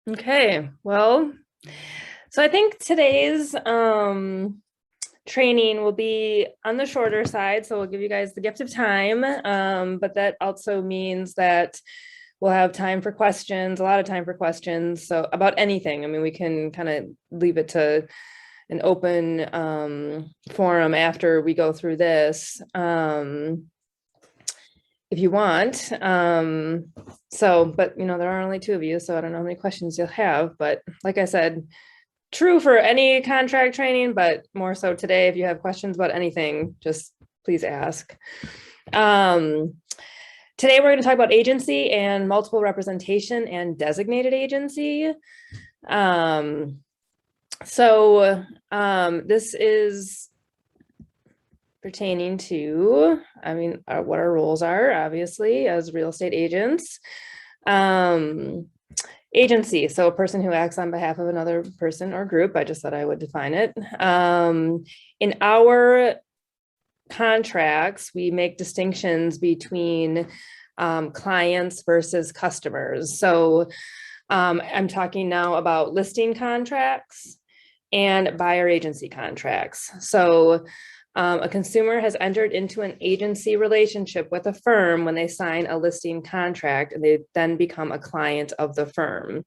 Okay, well, so I think today's training will be on the shorter side, so we'll give you guys the gift of time, but that also means that we'll have time for questions, a lot of time for questions, so about anything. I mean, we can kind of leave it to an open forum after we go through this. If you want. But there are only two of you, so I don't know how many questions you'll have. But like I said, true for any contract training, but more so today, if you have questions about anything, just please ask. Today we're going to talk about agency and multiple representation and designated agency. This is pertaining to, what our roles are, obviously, as real estate agents. Agency, so a person who acts on behalf of another person or group. I just said I would define it. In our contracts, we make distinctions between clients versus customers. So I'm talking now about listing contracts and buyer agency contracts. So a consumer has entered into an agency relationship with a firm when they sign a listing contract, and they then become a client of the firm.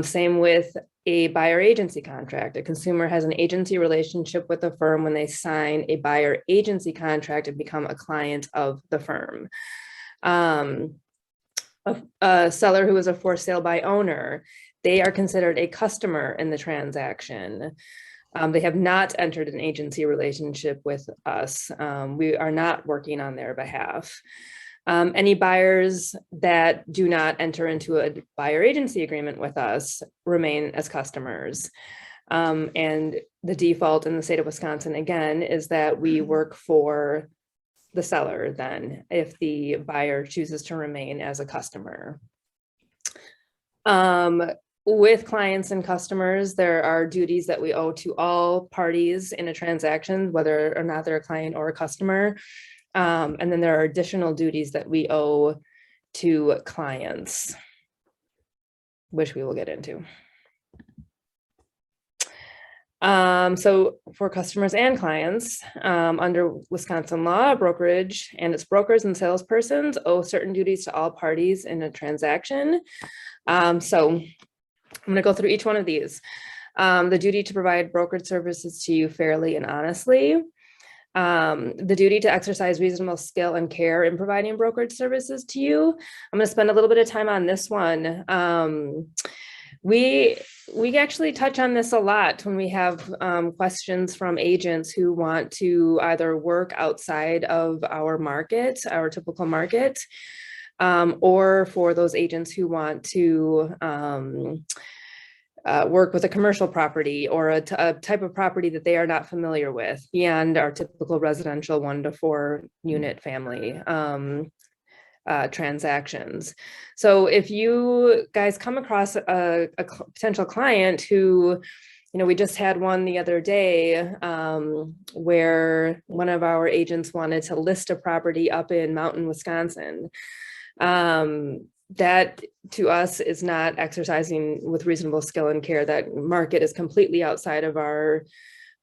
Same with a buyer agency contract. A consumer has an agency relationship with a firm when they sign a buyer agency contract and become a client of the firm. A seller who is a for sale by owner, they are considered a customer in the transaction. They have not entered an agency relationship with us. We are not working on their behalf. Any buyers that do not enter into a buyer agency agreement with us remain as customers. And the default in the state of Wisconsin, again, is that we work for the seller then if the buyer chooses to remain as a customer. With clients and customers, there are duties that we owe to all parties in a transaction, whether or not they're a client or a customer. And then there are additional duties that we owe to clients, which we will get into. So for customers and clients, under Wisconsin law, brokerage and its brokers and salespersons owe certain duties to all parties in a transaction. So I'm going to go through each one of these. The duty to provide brokerage services to you fairly and honestly. The duty to exercise reasonable skill and care in providing brokerage services to you. I'm going to spend a little bit of time on this one. We actually touch on this a lot when we have questions from agents who want to either work outside of our market, our typical market, or for those agents who want to work with a commercial property or a type of property that they are not familiar with beyond our typical residential 1 to 4 unit family transactions. So if you guys come across a potential client who, we just had one the other day where one of our agents wanted to list a property up in Mountain, Wisconsin. That to us is not exercising with reasonable skill and care. That market is completely outside of our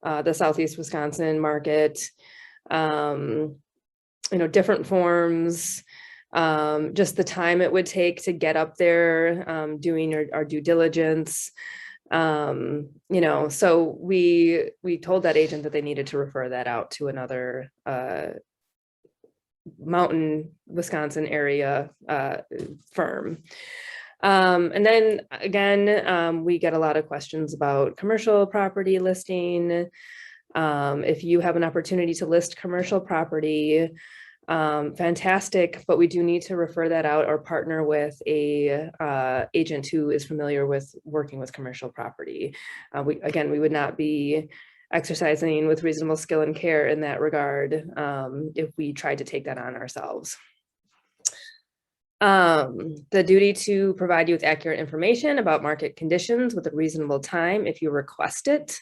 the Southeast Wisconsin market. Different forms, just the time it would take to get up there, doing our due diligence. So we told that agent that they needed to refer that out to another Mountain, Wisconsin area firm. And then again, we get a lot of questions about commercial property listing. If you have an opportunity to list commercial property, fantastic, but we do need to refer that out or partner with a agent who is familiar with working with commercial property. We would not be exercising with reasonable skill and care in that regard if we tried to take that on ourselves. The duty to provide you with accurate information about market conditions with a reasonable time if you request it,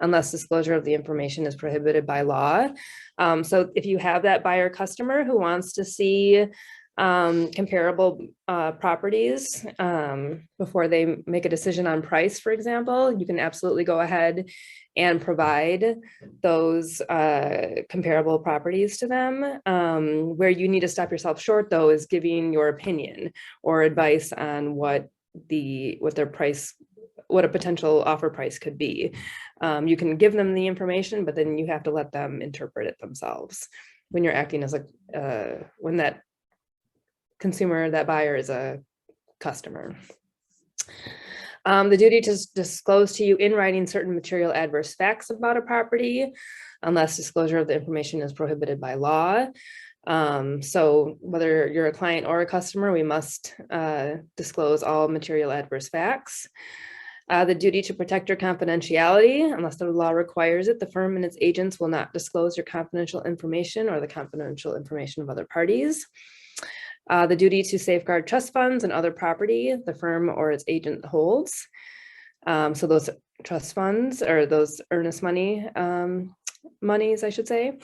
unless disclosure of the information is prohibited by law. So if you have that buyer customer who wants to see comparable properties before they make a decision on price, for example. You can absolutely go ahead and provide those comparable properties to them. Where you need to stop yourself short, though, is giving your opinion or advice on what their price, what a potential offer price could be. You can give them the information, but then you have to let them interpret it themselves when you're acting as when that consumer, that buyer, is a customer. The duty to disclose to you in writing certain material adverse facts about a property, unless disclosure of the information is prohibited by law. So whether you're a client or a customer, we must disclose all material adverse facts. The duty to protect your confidentiality, unless the law requires it, the firm and its agents will not disclose your confidential information or the confidential information of other parties. The duty to safeguard trust funds and other property the firm or its agent holds. So those trust funds, or those earnest monies, I should say.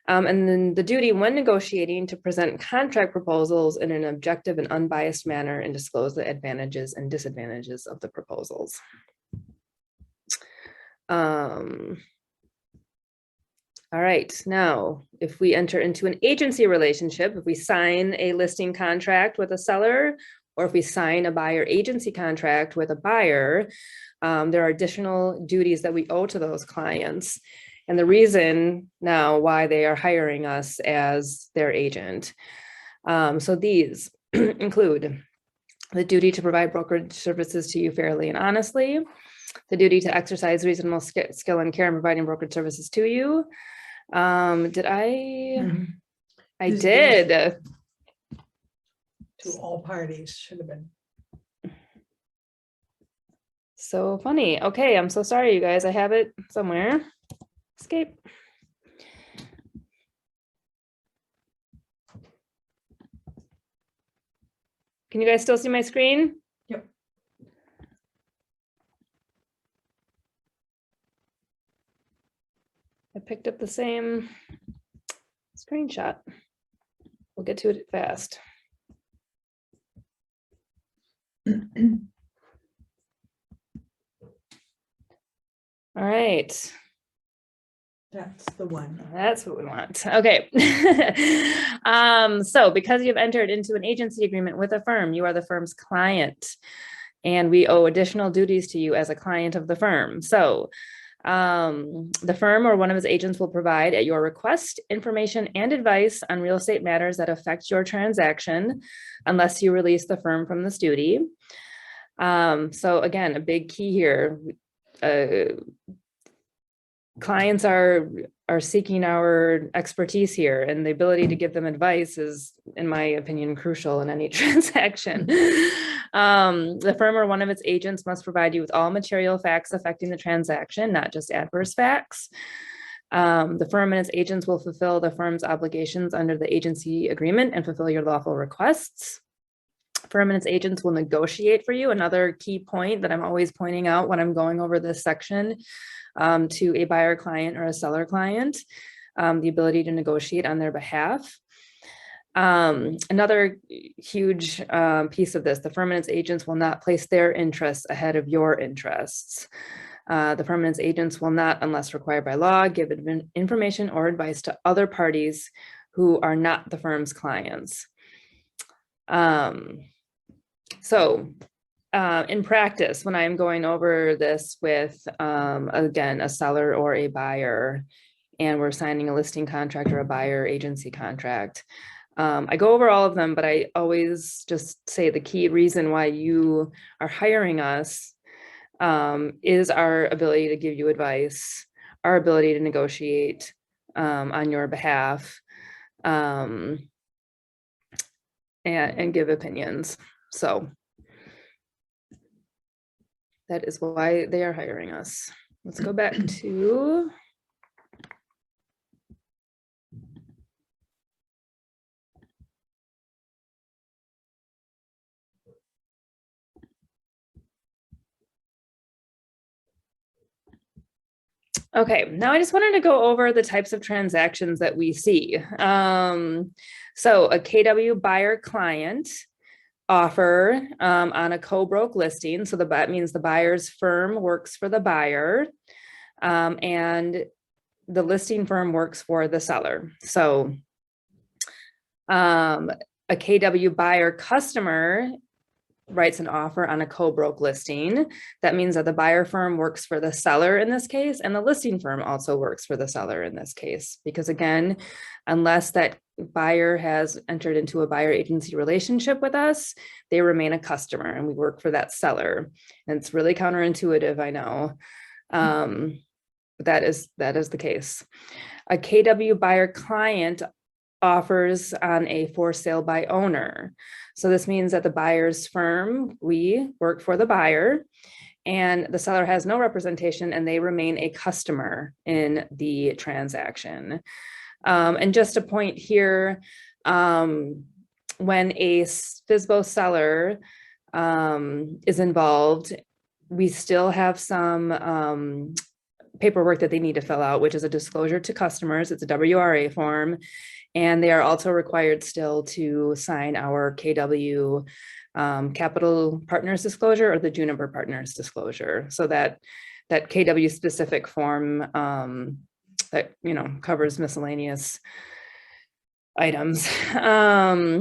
And then the duty when negotiating to present contract proposals in an objective and unbiased manner and disclose the advantages and disadvantages of the proposals. All right, now, if we enter into an agency relationship, if we sign a listing contract with a seller, or if we sign a buyer agency contract with a buyer, there are additional duties that we owe to those clients. And the reason now why they are hiring us as their agent. So these include the duty to provide brokerage services to you fairly and honestly, the duty to exercise reasonable skill and care in providing brokerage services to you. Did I? I did. To all parties should have been. So funny. Okay, I'm so sorry, you guys. I have it somewhere. Escape. Can you guys still see my screen? Yep. I picked up the same screenshot. We'll get to it fast. All right. That's the one. That's what we want. Okay. So because you've entered into an agency agreement with a firm, you are the firm's client, and we owe additional duties to you as a client of the firm. So the firm or one of its agents will provide at your request information and advice on real estate matters that affect your transaction, unless you release the firm from this duty. So again, a big key here, clients are seeking our expertise here, and the ability to give them advice is, in my opinion, crucial in any transaction. The firm or one of its agents must provide you with all material facts affecting the transaction, not just adverse facts. The firm and its agents will fulfill the firm's obligations under the agency agreement and fulfill your lawful requests. Firm and its agents will negotiate for you. Another key point that I'm always pointing out when I'm going over this section to a buyer client or a seller client, the ability to negotiate on their behalf. Another huge piece of this, the firm and its agents will not place their interests ahead of your interests. The firm and its agents will not, unless required by law, give information or advice to other parties who are not the firm's clients. So in practice, when I'm going over this with, again, a seller or a buyer, and we're signing a listing contract or a buyer agency contract, I go over all of them, but I always just say the key reason why you are hiring us is our ability to give you advice, our ability to negotiate on your behalf, and give opinions. So that is why they are hiring us. Let's go back to Okay, now I just wanted to go over the types of transactions that we see. So a KW buyer client offer on a co-broke listing. So that means the buyer's firm works for the buyer and the listing firm works for the seller. So a KW buyer customer writes an offer on a co-broke listing. That means that the buyer firm works for the seller in this case, and the listing firm also works for the seller in this case. Because again, unless that buyer has entered into a buyer agency relationship with us, they remain a customer and we work for that seller. And it's really counterintuitive, I know. But that is the case. A KW buyer client offers on a for sale by owner. So this means that the buyer's firm, we work for the buyer, and the seller has no representation and they remain a customer in the transaction. And just a point here, when a FSBO seller is involved, we still have some paperwork that they need to fill out, which is a disclosure to customers. It's a WRA form. And they are also required still to sign our KW Capital Partners disclosure or the Juniper Partners disclosure. So that KW specific form that, covers miscellaneous items. All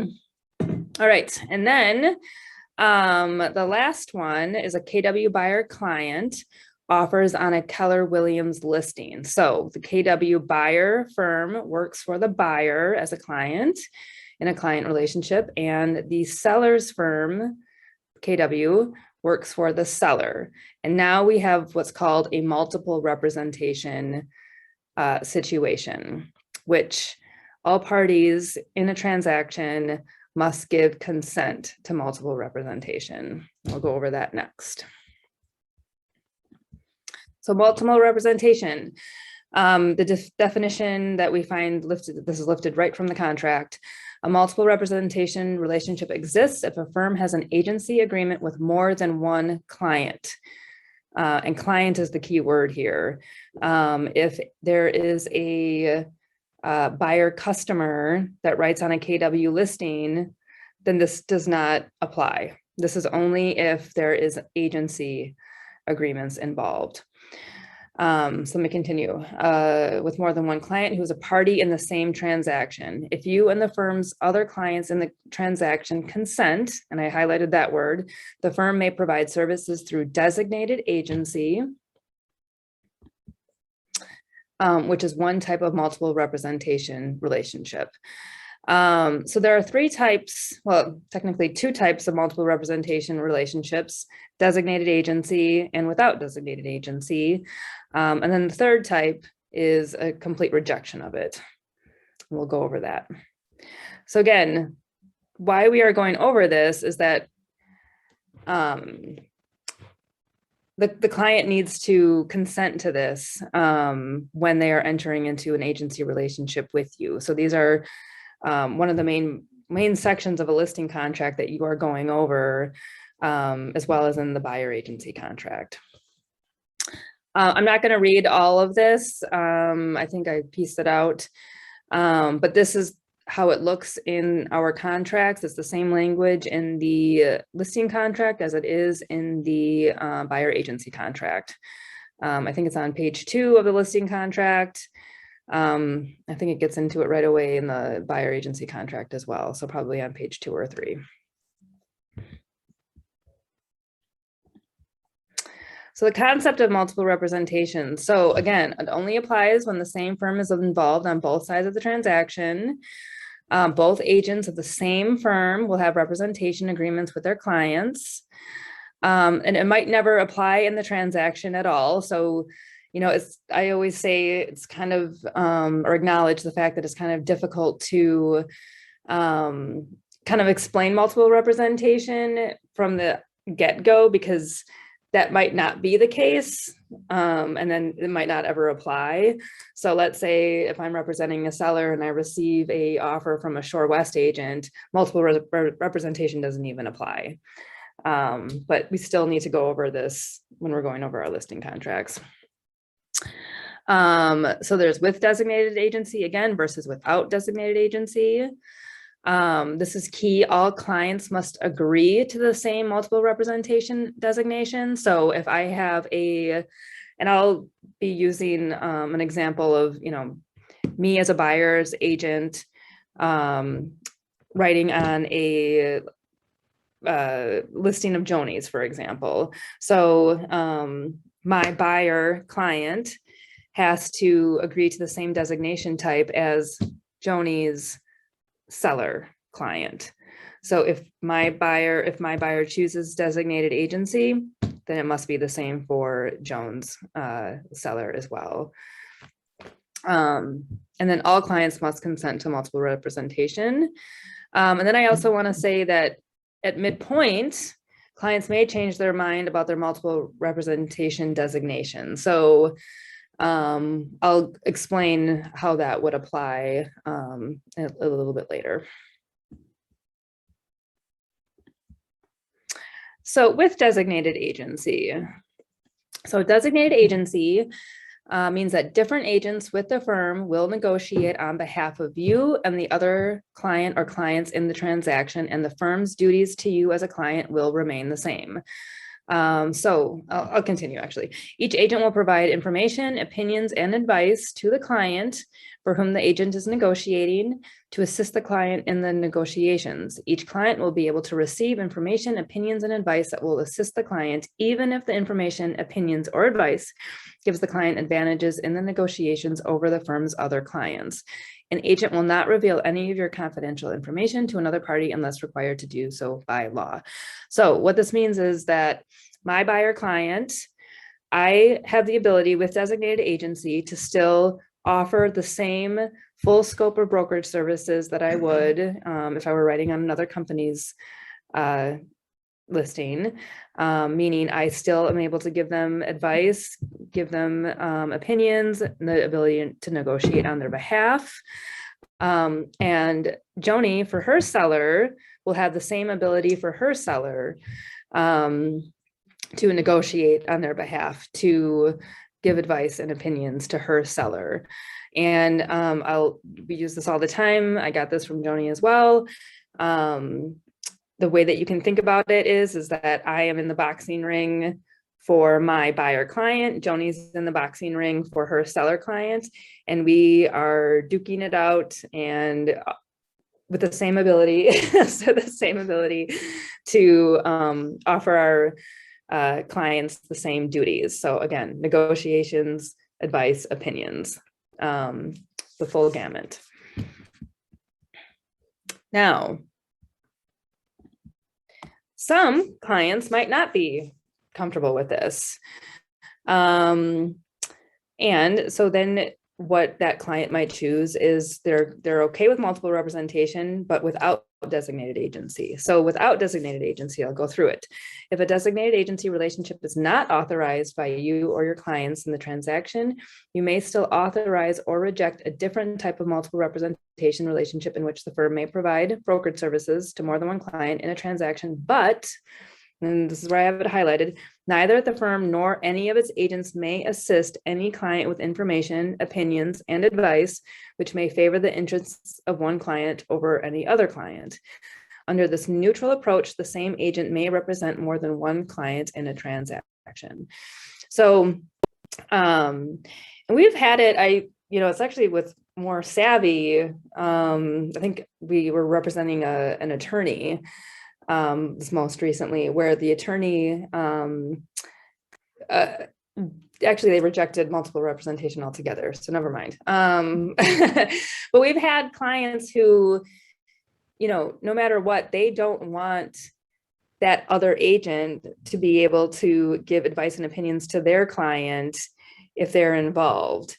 right. And then the last one is a KW buyer client offers on a Keller Williams listing. So the KW buyer firm works for the buyer as a client in a client relationship, and the seller's firm, KW, works for the seller. And now we have what's called a multiple representation situation, which all parties in a transaction must give consent to multiple representation. We'll go over that next. So multiple representation, the definition that we find listed, this is lifted right from the contract. A multiple representation relationship exists if a firm has an agency agreement with more than one client. And client is the key word here. If there is a buyer customer that writes on a KW listing, then this does not apply. This is only if there is agency agreements involved. So let me continue. With more than one client who is a party in the same transaction. If you and the firm's other clients in the transaction consent, and I highlighted that word, the firm may provide services through designated agency, which is one type of multiple representation relationship. So there are three types, well, technically two types of multiple representation relationships: designated agency and without designated agency. And then the third type is a complete rejection of it. We'll go over that. So again, why we are going over this is that the client needs to consent to this when they are entering into an agency relationship with you. So these are one of the main sections of a listing contract that you are going over, as well as in the buyer agency contract. I'm not going to read all of this. I think I pieced it out, but this is how it looks in our contracts. It's the same language in the listing contract as it is in the buyer agency contract. I think it's on page 2 of the listing contract. I think it gets into it right away in the buyer agency contract as well. So probably on page 2 or 3. So the concept of multiple representation. So again, it only applies when the same firm is involved on both sides of the transaction. Both agents of the same firm will have representation agreements with their clients. And it might never apply in the transaction at all. So, I always say it's kind of, or acknowledge the fact that it's kind of difficult to kind of explain multiple representation from the get-go, because that might not be the case, and then it might not ever apply. So let's say if I'm representing a seller and I receive a offer from a Shore West agent, multiple representation doesn't even apply. But we still need to go over this when we're going over our listing contracts. So there's with designated agency again versus without designated agency. This is key. All clients must agree to the same multiple representation designation. So if I have and I'll be using an example of, me as a buyer's agent writing on a listing of Joni's, for example. So my buyer client has to agree to the same designation type as Joni's seller client. So if my buyer chooses designated agency, then it must be the same for Joan's seller as well. And then all clients must consent to multiple representation. And then I also want to say that at midpoint, clients may change their mind about their multiple representation designation. So I'll explain how that would apply a little bit later. So with designated agency. So designated agency means that different agents with the firm will negotiate on behalf of you and the other client or clients in the transaction, and the firm's duties to you as a client will remain the same. So I'll continue actually. Each agent will provide information, opinions, and advice to the client for whom the agent is negotiating to assist the client in the negotiations. Each client will be able to receive information, opinions, and advice that will assist the client, even if the information, opinions, or advice gives the client advantages in the negotiations over the firm's other clients. An agent will not reveal any of your confidential information to another party unless required to do so by law. So what this means is that my buyer client, I have the ability with designated agency to still offer the same full scope of brokerage services that I would if I were writing on another company's listing, meaning I still am able to give them advice, give them opinions, and the ability to negotiate on their behalf. And Joni, for her seller, will have the same ability for her seller to negotiate on their behalf, to give advice and opinions to her seller. And we use this all the time. I got this from Joni as well. The way that you can think about it is that I am in the boxing ring for my buyer client. Joni's in the boxing ring for her seller client, and we are duking it out and with the same ability, so the same ability to offer our clients the same duties. So again, negotiations, advice, opinions, the full gamut. Now, some clients might not be comfortable with this. And so then what that client might choose is they're okay with multiple representation, but without designated agency. So without designated agency, I'll go through it. If a designated agency relationship is not authorized by you or your clients in the transaction, you may still authorize or reject a different type of multiple representation relationship in which the firm may provide brokerage services to more than one client in a transaction, but, and this is where I have it highlighted, neither the firm nor any of its agents may assist any client with information, opinions, and advice which may favor the interests of one client over any other client. Under this neutral approach, the same agent may represent more than one client in a transaction. So, and we've had it, it's actually with more savvy. I think we were representing an attorney this most recently, where the attorney actually they rejected multiple representation altogether, so never mind. But we've had clients who, no matter what, they don't want that other agent to be able to give advice and opinions to their client if they're involved.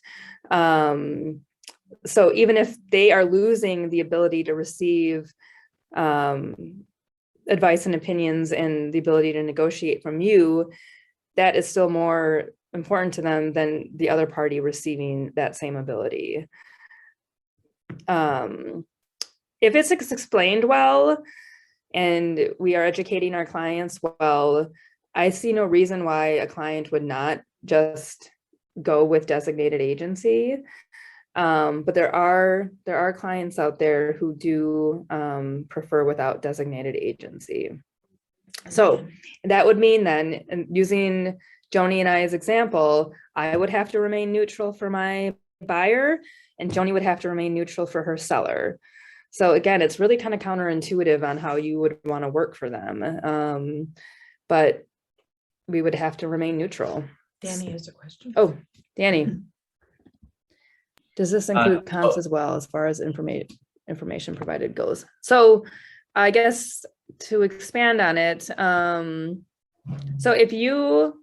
So even if they are losing the ability to receive advice and opinions and the ability to negotiate from you, that is still more important to them than the other party receiving that same ability. If it's explained well and we are educating our clients well, I see no reason why a client would not just go with designated agency. But there are clients out there who do prefer without designated agency. So that would mean then, and using Joni and I's example, I would have to remain neutral for my buyer, and Joni would have to remain neutral for her seller. So again, it's really kind of counterintuitive on how you would want to work for them. But we would have to remain neutral. Danny has a question. Oh, Danny. Does this include comps as well as far as information provided goes? So I guess to expand on it, so if you,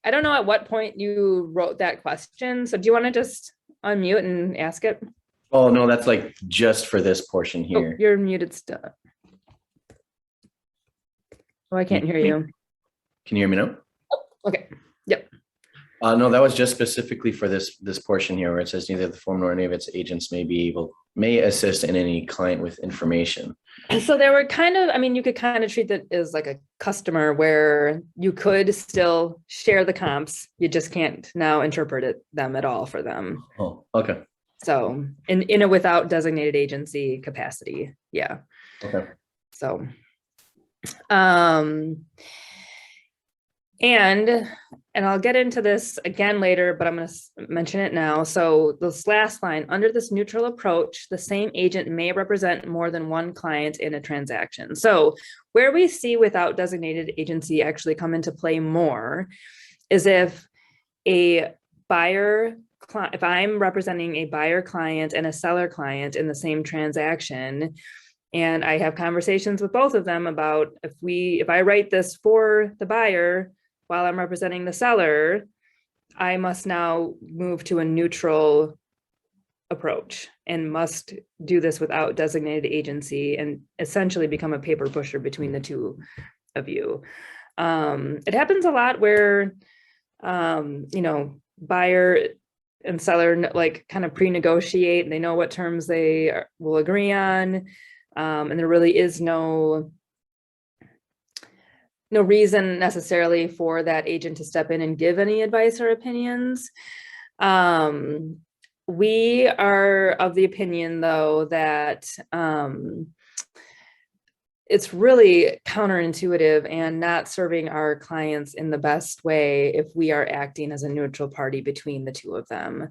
I don't know at what point you wrote that question. So do you want to just unmute and ask it? Oh, no, that's like just for this portion Oh, here. you're muted still. Oh, I can't hear you. Can you hear me now? Okay. Yep. No, that was just specifically for this portion here where it says neither the firm nor any of its agents may assist in any client with information. And so there were kind of, I mean, you could kind of treat that as like a customer where you could still share the comps. You just can't now interpret them at all for them. Oh, okay. So in a without designated agency capacity. Yeah. Okay. So, and I'll get into this again later, but I'm going to mention it now. So this last line, under this neutral approach, the same agent may represent more than one client in a transaction. So where we see without designated agency actually come into play more is if a buyer, if I'm representing a buyer client and a seller client in the same transaction, and I have conversations with both of them about if I write this for the buyer while I'm representing the seller, I must now move to a neutral approach and must do this without designated agency and essentially become a paper pusher between the two of you. It happens a lot where, buyer and seller like kind of pre-negotiate and they know what terms they will agree on. And there really is no reason necessarily for that agent to step in and give any advice or opinions. We are of the opinion, though, that it's really counterintuitive and not serving our clients in the best way if we are acting as a neutral party between the two of them.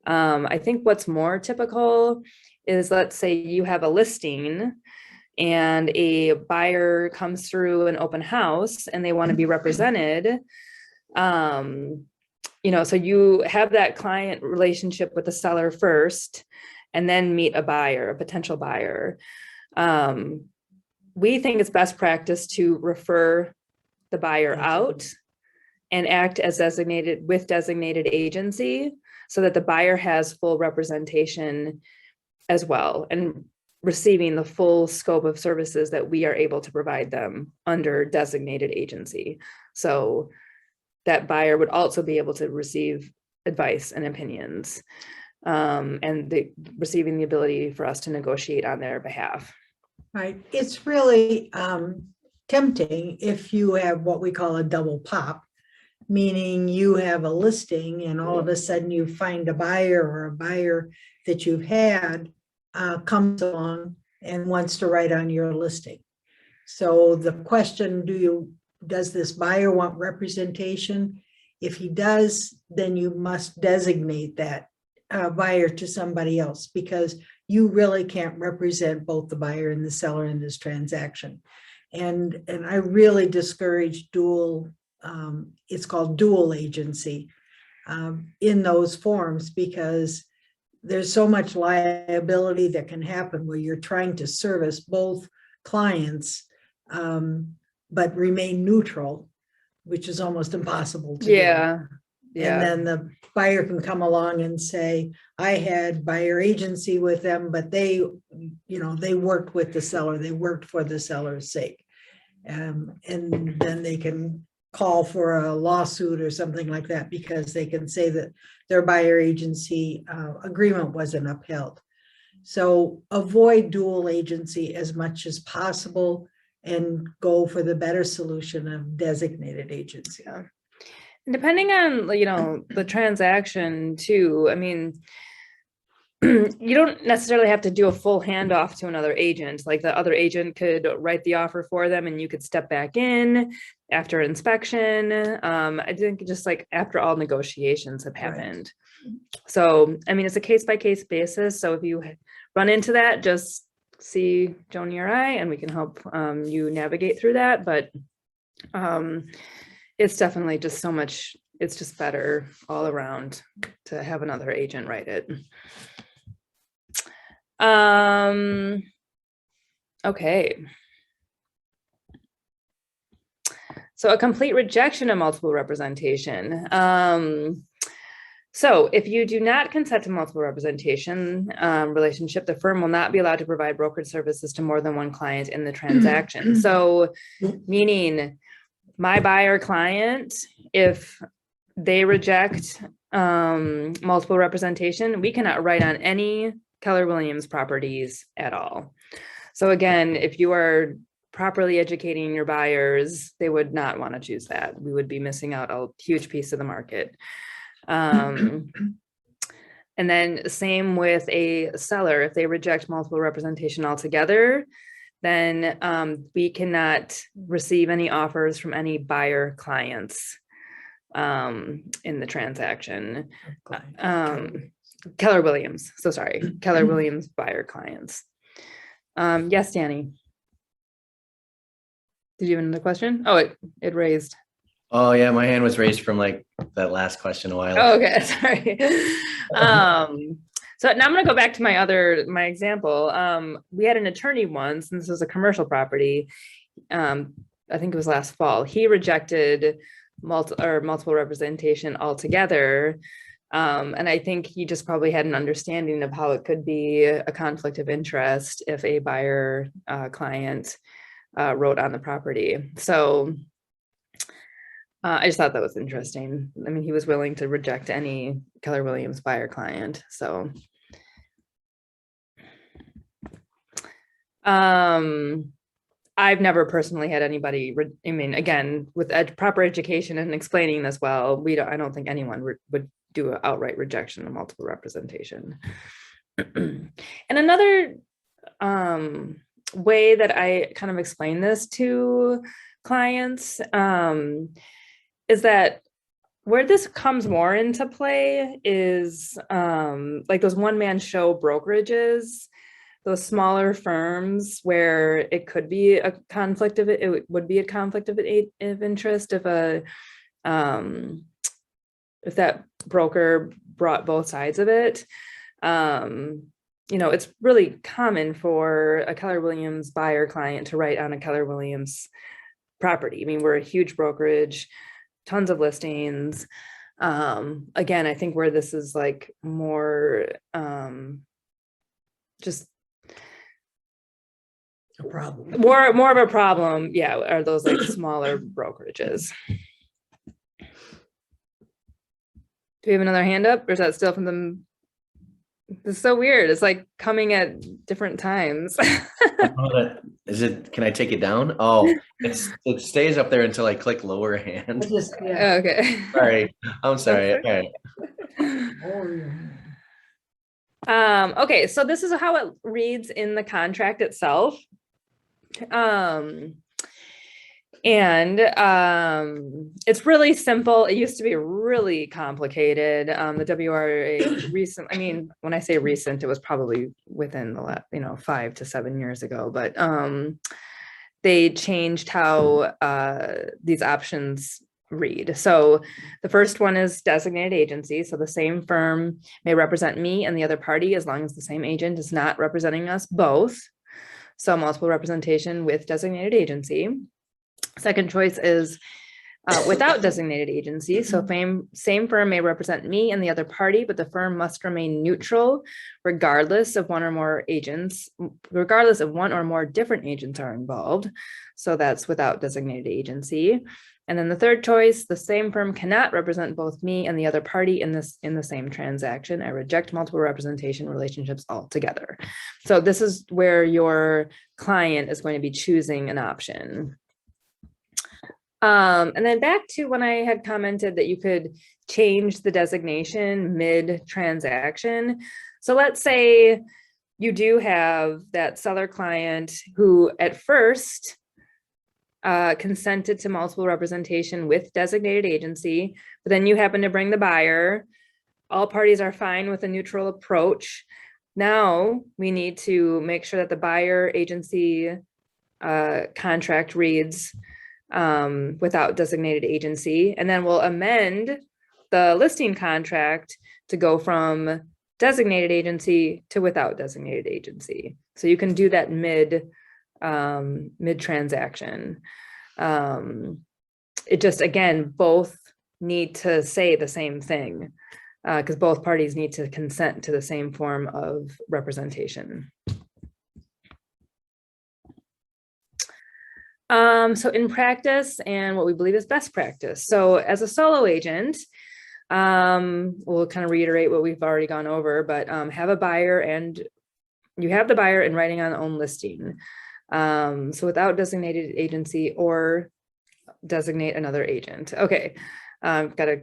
I think what's more typical is, let's say you have a listing and a buyer comes through an open house and they want to be represented. So you have that client relationship with the seller first and then meet a buyer, a potential buyer. We think it's best practice to refer the buyer out and act as designated agency so that the buyer has full representation as well and receiving the full scope of services that we are able to provide them under designated agency. So that buyer would also be able to receive advice and opinions, and receiving the ability for us to negotiate on their behalf. Right. It's really tempting if you have what we call a double pop, meaning you have a listing and all of a sudden you find a buyer or a buyer that you've had comes along and wants to write on your listing. So the question, does this buyer want representation? If he does, then you must designate that buyer to somebody else because you really can't represent both the buyer and the seller in this transaction. And I really discourage dual, it's called dual agency in those forms because there's so much liability that can happen where you're trying to service both clients, but remain neutral, which is almost impossible to do. Yeah. And then the buyer can come along and say, I had buyer agency with them, but they worked with the seller. They worked for the seller's sake. And then they can call for a lawsuit or something like that because they can say that their buyer agency agreement wasn't upheld. So avoid dual agency as much as possible and go for the better solution of designated agency. Yeah. Depending on, you know, the transaction too, I mean, you don't necessarily have to do a full handoff to another agent. Like the other agent could write the offer for them and you could step back in after inspection. I think just like after all negotiations have happened. So, I mean, it's a case by case basis. So if you run into that, just see Joni or I, and we can help you navigate through that. But it's definitely just so much, it's just better all around to have another agent write it. Okay. So a complete rejection of multiple representation. So if you do not consent to multiple representation relationship, the firm will not be allowed to provide brokerage services to more than one client in the transaction. So meaning my buyer client, if they reject multiple representation, we cannot write on any Keller Williams properties at all. So again, if you are properly educating your buyers, they would not want to choose that. We would be missing out a huge piece of the market. And then same with a seller, if they reject multiple representation altogether, then we cannot receive any offers from any buyer clients in the transaction. Keller Williams, so sorry, Keller Williams buyer clients. Yes, Danny. Did you have another question? Oh, it raised. Oh yeah, my hand was raised from like that last question a while ago. Oh, okay, sorry. So now I'm going to go back to my example. We had an attorney once, and this was a commercial property. I think it was last fall. He rejected multiple representation altogether. And I think he just probably had an understanding of how it could be a conflict of interest if a buyer client wrote on the property. So I just thought that was interesting. I mean, he was willing to reject any Keller Williams buyer client. So I've never personally had anybody, I mean, again, with proper education and explaining this well, I don't think anyone would do an outright rejection of multiple representation. And another way that I kind of explain this to clients is that where this comes more into play is like those one-man show brokerages, those smaller firms where it could be a conflict of it would be a conflict of interest if that broker brought both sides of it. You know, it's really common for a Keller Williams buyer client to write on a Keller Williams property. I mean, we're a huge brokerage, tons of listings. Again, I think where this is like more just A problem. more of a problem, yeah, are those like smaller brokerages. Do we have another hand up, or is that still from them? It's so weird. It's like coming at different times. Is it? Can I take it down? Oh, it stays up there until I click lower hand. Yeah. Okay. Sorry, I'm sorry. Okay. Okay. Okay, so this is how it reads in the contract itself. And it's really simple. It used to be really complicated. The WRA recent, I mean, when I say recent, it was probably within the last, 5 to 7 years ago, but they changed how these options read. So the first one is designated agency. So the same firm may represent me and the other party as long as the same agent is not representing us both. So multiple representation with designated agency. Second choice is without designated agency. So same firm may represent me and the other party, but the firm must remain neutral regardless of one or more different agents are involved. So that's without designated agency. And then the third choice, the same firm cannot represent both me and the other party in the same transaction. I reject multiple representation relationships altogether. So this is where your client is going to be choosing an option. And then back to when I had commented that you could change the designation mid-transaction. So let's say you do have that seller client who at first consented to multiple representation with designated agency, but then you happen to bring the buyer. All parties are fine with a neutral approach. Now we need to make sure that the buyer agency contract reads without designated agency, and then we'll amend the listing contract to go from designated agency to without designated agency. So you can do that mid transaction. It just, again, both need to say the same thing because both parties need to consent to the same form of representation. So in practice and what we believe is best practice. So as a solo agent, we'll kind of reiterate what we've already gone over, but have a buyer and you have the buyer in writing on own listing. So without designated agency or designate another agent. Okay, I've got to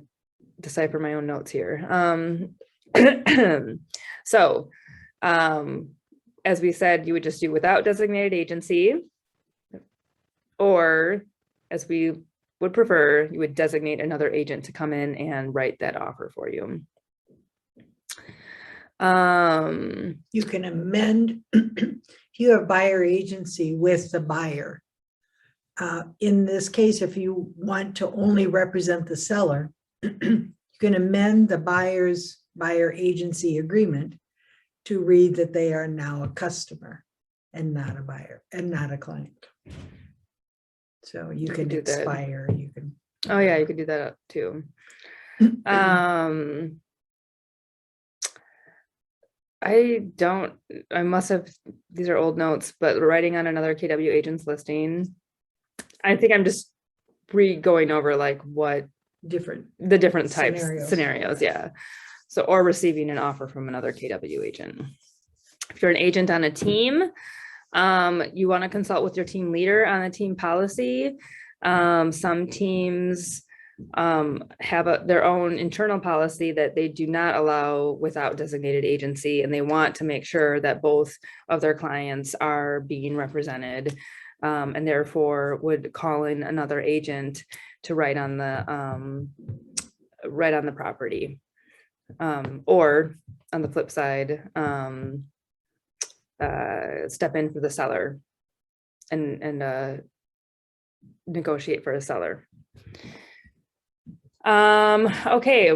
decipher my own notes here. So as we said, you would just do without designated agency, or as we would prefer, you would designate another agent to come in and write that offer for you. You can amend, if you have buyer agency with the buyer. In this case, if you want to only represent the seller, you can amend the buyer's buyer agency agreement to read that they are now a customer and not a buyer and not a client. So you can do that. expire, you can. Oh yeah, you could do that too. I must have, these are old notes, but writing on another KW agent's listing, I think I'm just going over like what the different types scenarios. Yeah. So, or receiving an offer from another KW agent. If you're an agent on a team, you want to consult with your team leader on a team policy. Some teams have their own internal policy that they do not allow without designated agency, and they want to make sure that both of their clients are being represented, and therefore would call in another agent to write on the property, or on the flip side, step in for the seller and negotiate for a seller. Okay,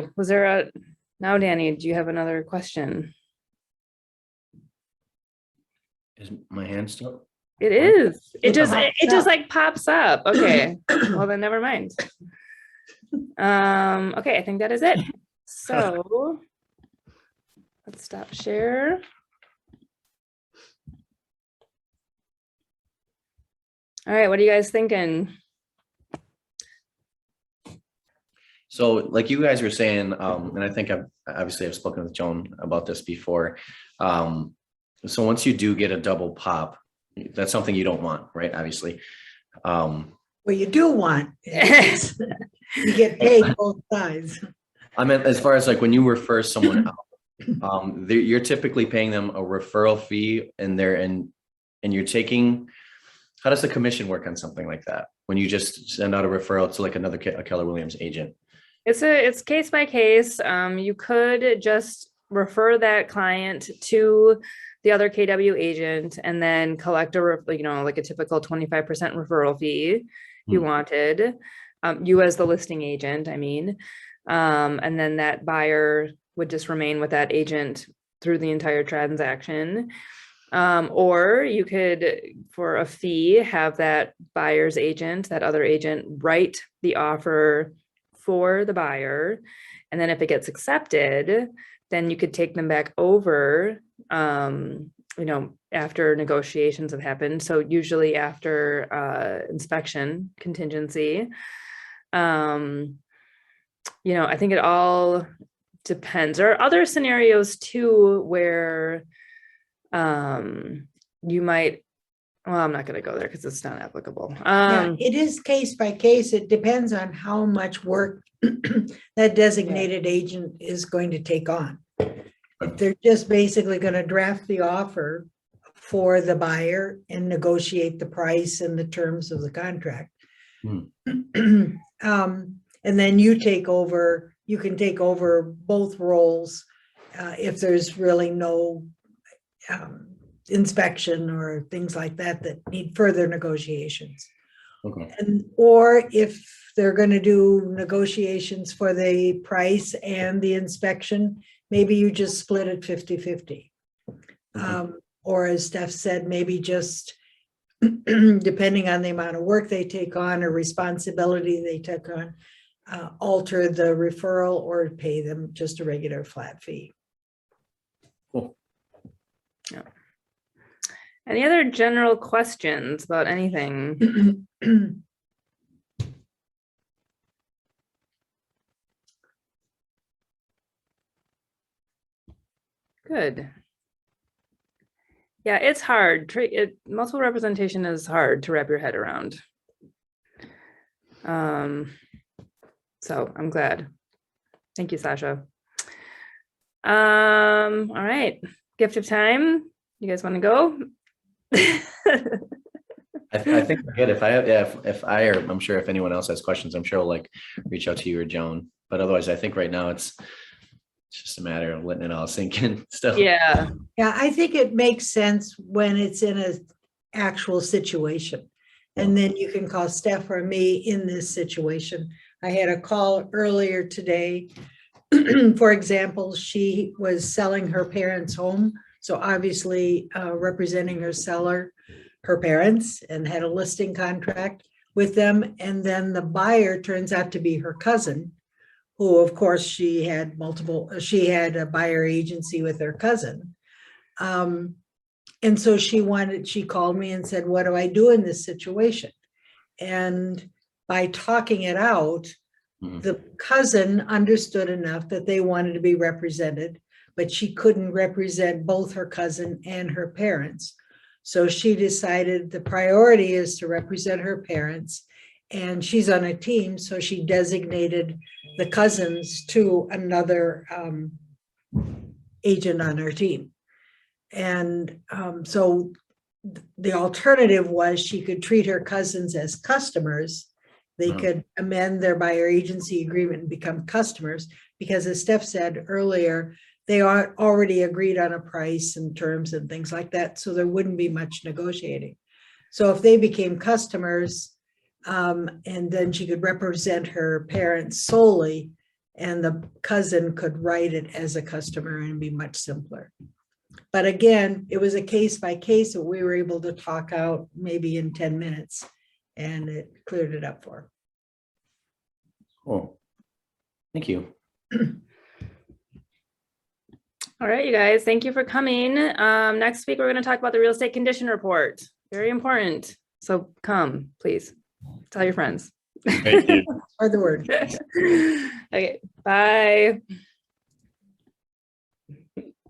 now Danny, do you have another question? Is my hand still? It is. It just like pops up. Okay. Well then never mind. Okay, I think that is it. So let's stop share. All right, what are you guys thinking? So like you guys were saying, and I think I've spoken with Joan about this before. So once you do get a double pop, that's something you don't want, right? Obviously. What you do want is you get paid both sides. I mean, as far as like when you refer someone out, you're typically paying them a referral fee, and you're taking. How does the commission work on something like that? When you just send out a referral to like a Keller Williams agent? It's case by case. You could just refer that client to the other KW agent and then collect like a typical 25% referral fee if you wanted, you as the listing agent, I mean, and then that buyer would just remain with that agent through the entire transaction. Or you could, for a fee, have that buyer's agent, that other agent, write the offer for the buyer. And then if it gets accepted, then you could take them back over, after negotiations have happened. So usually after inspection contingency. I think it all depends. There are other scenarios too where you might, Well, I'm not gonna go there because it's not applicable. Yeah, it is case by case. It depends on how much work that designated agent is going to take on. If they're just basically gonna draft the offer for the buyer and negotiate the price and the terms of the contract. And then you take over, you can take over both roles if there's really no inspection or things like that that need further negotiations. Okay. And or if they're going to do negotiations for the price and the inspection, maybe you just split it 50-50. Or as Steph said, maybe just depending on the amount of work they take on or responsibility they took on, alter the referral or pay them just a regular flat fee. Cool. Yeah. Any other general questions about anything? Good. Yeah, it's hard. Multiple representation is hard to wrap your head around. So I'm glad. Thank you, Sasha. All right. Gift of time. You guys want to go? I think we're good. If I have, yeah, if I or I'm sure if anyone else has questions, I'm sure I'll like reach out to you or Joan. But otherwise, I think right now it's just a matter of letting it all sink in still. Yeah. Yeah, I think it makes sense when it's in an actual situation. And then you can call Steph or me in this situation. I had a call earlier today. For example, she was selling her parents' home. So obviously representing her seller, her parents, and had a listing contract with them. And then the buyer turns out to be her cousin, who of course she had a buyer agency with her cousin. And so she called me and said, what do I do in this situation? And by talking it out, the cousin understood enough that they wanted to be represented, but she couldn't represent both her cousin and her parents. So she decided the priority is to represent her parents, and she's on a team. So she designated the cousins to another agent on her team. And so the alternative was she could treat her cousins as customers. They could amend their buyer agency agreement and become customers, because as Steph said earlier, they are already agreed on a price and terms and things like that. So there wouldn't be much negotiating. So if they became customers, and then she could represent her parents solely, and the cousin could write it as a customer and be much simpler. But again, it was a case by case that we were able to talk out maybe in 10 minutes, and it cleared it up for her. Cool. Thank you. All right, you guys, thank you for coming. Next week, we're going to talk about the real estate condition report. Very important. So come, please. Tell your friends. Thank you. Or the word. Okay, bye.